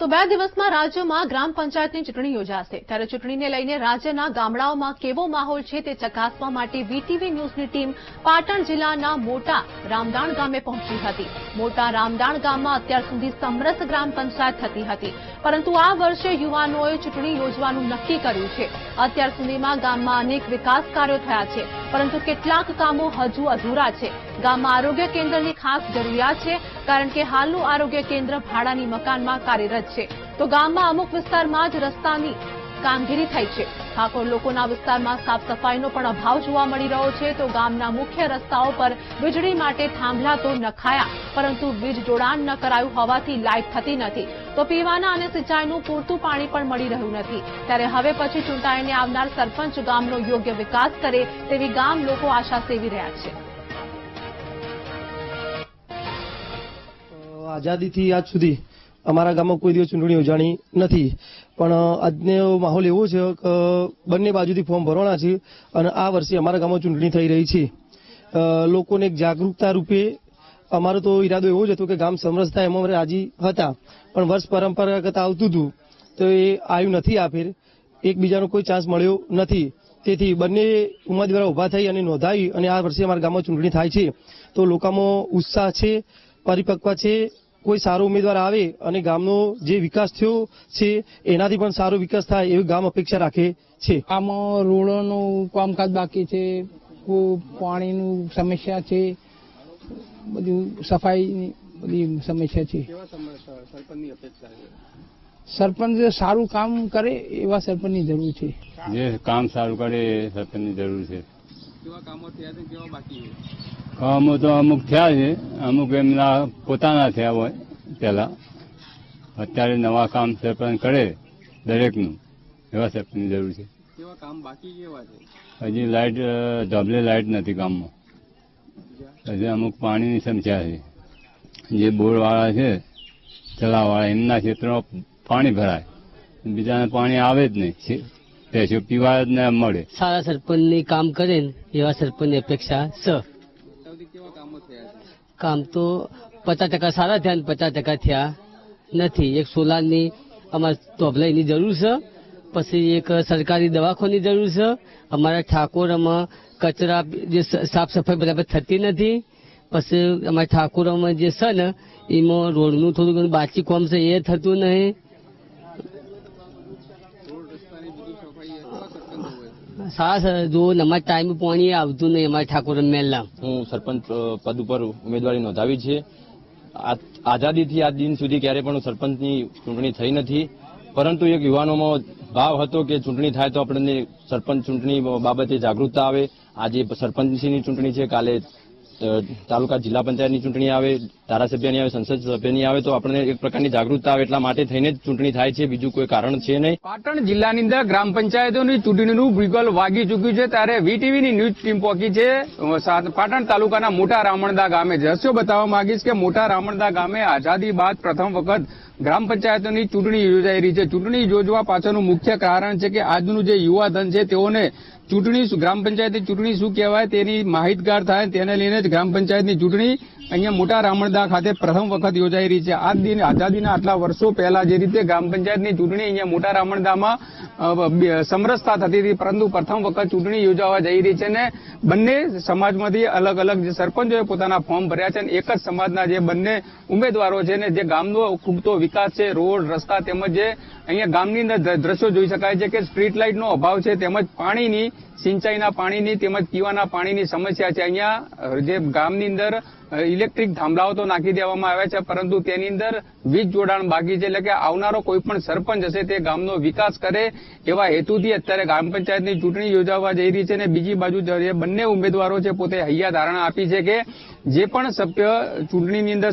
તો 2 દિવસમાં રાજ્યમાં ગ્રામ પંચાયતની ચૂંટણી યોજાશે ત્યારે ચૂંટણીને લઈને રાજ્યના ગામડાઓમાં કેવો માહોલ છે તે ચકાસવા માટે વીટીવી ન્યૂઝની ટીમ પાટણ જિલ્લાના મોટા રામદાણ ગામે પહોંચી હતી। મોટા રામદાણ ગામમાં અત્યાર સુધી સમરસ ગ્રામ પંચાયત થતી હતી, પરંતુ આ વર્ષે યુવાનોએ ચૂંટણી યોજવાનું નક્કી કર્યું છે। અત્યાર સુધીમાં ગામમાં અનેક વિકાસ કાર્યો થયા છે, પરંતુ કેટલાક કામો હજુ અધૂરા છે। ગામમાં આરોગ્ય કેન્દ્રની ખાસ જરૂરિયાત છે, કારણ કે હાલનું આરોગ્ય કેન્દ્ર ભાડાની મકાનમાં કાર્યરત છે, તો ગામમાં અમુક વિસ્તારમાં જ રસ્તાની કામગીરી થઈ છે। ઠાકોર લોકોના વિસ્તારમાં સાફ સફાઈનો પણ અભાવ જોવા મળી રહ્યો છે, તો ગામના મુખ્ય રસ્તાઓ પર વીજળી માટે થાંભલા તો નખાયા, પરંતુ વીજ જોડાણ ન કરાયું હોવાથી લાઇટ થતી નથી, તો પીવાના અને સિંચાઈનું પૂરતું પાણી પણ મળી રહ્યું નથી। ત્યારે હવે પછી ચૂંટાઈને આવનાર સરપંચ ગામનો યોગ્ય વિકાસ કરે તેવી ગામ લોકો આશા સેવી રહ્યા છે। આઝાદીથી આજ સુધી અમારા ગામમાં કોઈ દિવસ ચૂંટણી યોજાણી નથી, પણ આજનો માહોલ એવો છે કે બંને બાજુથી ફોર્મ ભરવાના છે અને આ વર્ષે અમારા ગામમાં ચૂંટણી થઈ રહી છે। લોકોને એક જાગૃતતા રૂપે અમારો તો ઈરાદો એવો જ હતો કે ગામ સમરસ થાય એમાં અમે રાજી હતા, પણ વર્ષ પરંપરાગત આવતું હતું તો એ આવ્યું નથી। આ ફેર એકબીજાનો કોઈ ચાન્સ મળ્યો નથી, તેથી બંને ઉમેદવારો ઉભા થઈ અને નોંધાવી અને આ વર્ષે અમારા ગામમાં ચૂંટણી થાય છે, તો લોકોમાં ઉત્સાહ છે, પરિપક્વ છે। કોઈ સારો ઉમેદવાર આવે અને ગામનો જે વિકાસ થયો છે એનાથી પણ સારો વિકાસ થાય એવી ગામ અપેક્ષા રાખે છે। આમાં રોડોનું કામકાજ બાકી છે, પાણીનું સમસ્યા છે, બધું સફાઈની બધી સમસ્યા છે। સરપંચ સારું કામ કરે એવા સરપંચની જરૂર છે। જે કામ સારું કરે એ સરપંચની જરૂર છે। કામો તો અમુક થયા છે, અમુક એમના પોતાના થયા હોય પેલા, અત્યારે નવા કામ સરપંચ કરે દરેકનું એવા સરપંચની જરૂર છે। હજી લાઇટ ધબલે લાઇટ નથી ગામમાં, હજી અમુક પાણીની સમસ્યા છે। જે બોરવાળા છે ચલાવવાળા એમના ક્ષેત્રમાં પાણી ભરાય, બીજાને પાણી આવે જ નહીં, પેશો પીવા જ ના મળે। સારા સરપંચની કામ કરે ને એવા સરપંચની અપેક્ષા છે। કામ તો 50% સારા થયા ને 50% થયા નથી। એક સોલારની અમારે તોબલાઈની જરૂર છે, પછી એક સરકારી દવાખાની જરૂર છે। અમારા ઠાકોરમાં કચરા જે સાફ સફાઈ બરાબર થતી નથી, પછી અમારા ઠાકોરમાં જે છે ને એમાં રોડનું થોડું ઘણું બાકી કામ છે એ થતું નહીં। સારા જો અમારા ટાઈમ પાણી આવતું નહીં અમારા ઠાકોર મેલના। હું સરપંચ પદ ઉપર ઉમેદવારી નોંધાવી છે। આઝાદીથી આજ દિન સુધી ક્યારે પણ સરપંચની ચૂંટણી થઈ નથી, પરંતુ એક યુવાનોમાં ભાવ હતો કે ચૂંટણી થાય તો આપણને સરપંચ ચૂંટણી બાબતે જાગૃતતા આવે। આજે સરપંચની ચૂંટણી છે, કાલે તાલુકા જિલ્લા પંચાયતની ચૂંટણી આવે, ધારાસભ્યની આવે, સંસદ સભ્યની આવે, તો આપણને એક પ્રકારની જાગૃતતા આવે એટલા માટે થઈને જ ચૂંટણી થાય છે, બીજું કોઈ કારણ છે નહીં। પાટણ જિલ્લાની અંદર ગ્રામ પંચાયતોની ચૂંટણીનું બિગલ વાગી ચૂક્યું છે, ત્યારે વીટીવીની ન્યૂઝ ટીમ પહોંચી છે પાટણ તાલુકાના મોટા રામણદા ગામે। દ્રશ્યો બતાવવા માંગીશ કે મોટા રામણદા ગામે આઝાદી બાદ પ્રથમ વખત ગ્રામ પંચાયતોની ચૂંટણી યોજાઈ રહી છે। ચૂંટણી યોજવા પાછળનું મુખ્ય કારણ છે કે આજનું જે યુવાધન છે તેઓને ચૂંટણી ગ્રામ પંચાયતની ચૂંટણી શું કહેવાય તેની માહિતગાર થાય, તેને લઈને જ ગ્રામ પંચાયતની ચૂંટણી અહીંયા મોટા રામણદા ખાતે પ્રથમ વખત યોજાઈ રહી છે। આ દિન આઝાદીના આટલા વર્ષો પહેલા જે રીતે ગ્રામ પંચાયતની ચૂંટણી અહીંયા મોટા રામણદામાં સમરસતા થતી હતી, પરંતુ પ્રથમ વખત ચૂંટણી યોજાવા જઈ રહી છે ને બંને સમાજમાંથી અલગ અલગ જે સરપંચોએ પોતાના ફોર્મ ભર્યા છે અને એક જ સમાજના જે બંને ઉમેદવારો છે ને જે ગામનો ખૂબતો વિકાસ છે, રોડ રસ્તા તેમજ જે અહીંયા ગામની અંદર દ્રશ્યો જોઈ શકાય છે કે સ્ટ્રીટ લાઇટનો અભાવ છે, તેમજ પાણીની સિંચાઈના પાણીની તેમજ પીવાના પાણીની સમસ્યા છે। અહીંયા જે ગામની અંદર ઇલેક્ટ્રિક થાંભલાઓ તો નાખી દેવામાં આવ્યા છે, પરંતુ તેની અંદર વીજ જોડાણ બાકી છે, એટલે કે આવનારો કોઈ પણ સરપંચ હશે તે ગામનો વિકાસ કરે એવા હેતુથી અત્યારે ગ્રામ પંચાયતની ચૂંટણી યોજાવા જઈ રહી છે। અને બીજી બાજુ જે બંને ઉમેદવારો છે પોતે હૈયા ધારણા આપી છે કે જે પણ સભ્ય ચૂંટણીની અંદર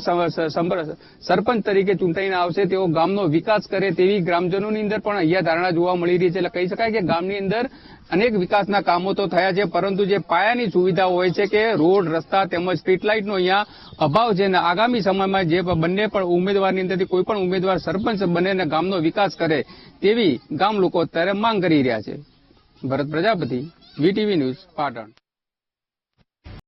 સરપંચ તરીકે ચૂંટાઈને આવશે તેઓ ગામનો વિકાસ કરે તેવી ગ્રામજનોની અંદર પણ હૈયા ધારણા જોવા મળી રહી છે। એટલે કહી શકાય કે ગામની અંદર અનેક વિકાસના કામો તો થયા છે, પરંતુ જે પાયાની સુવિધાઓ હોય છે કે રોડ રસ્તા તેમજ સ્ટ્રીટ લાઇટનો અહીંયા અભાવ છે, અને આગામી સમયમાં જે બંને પણ ઉમેદવારની અંદરથી કોઈ પણ ઉમેદવાર સરપંચ બને અને ગામનો વિકાસ કરે તેવી ગામ લોકો અત્યારે માંગ કરી રહ્યા છે। ભરત પ્રજાપતિ, વીટીવી ન્યૂઝ, પાટણ।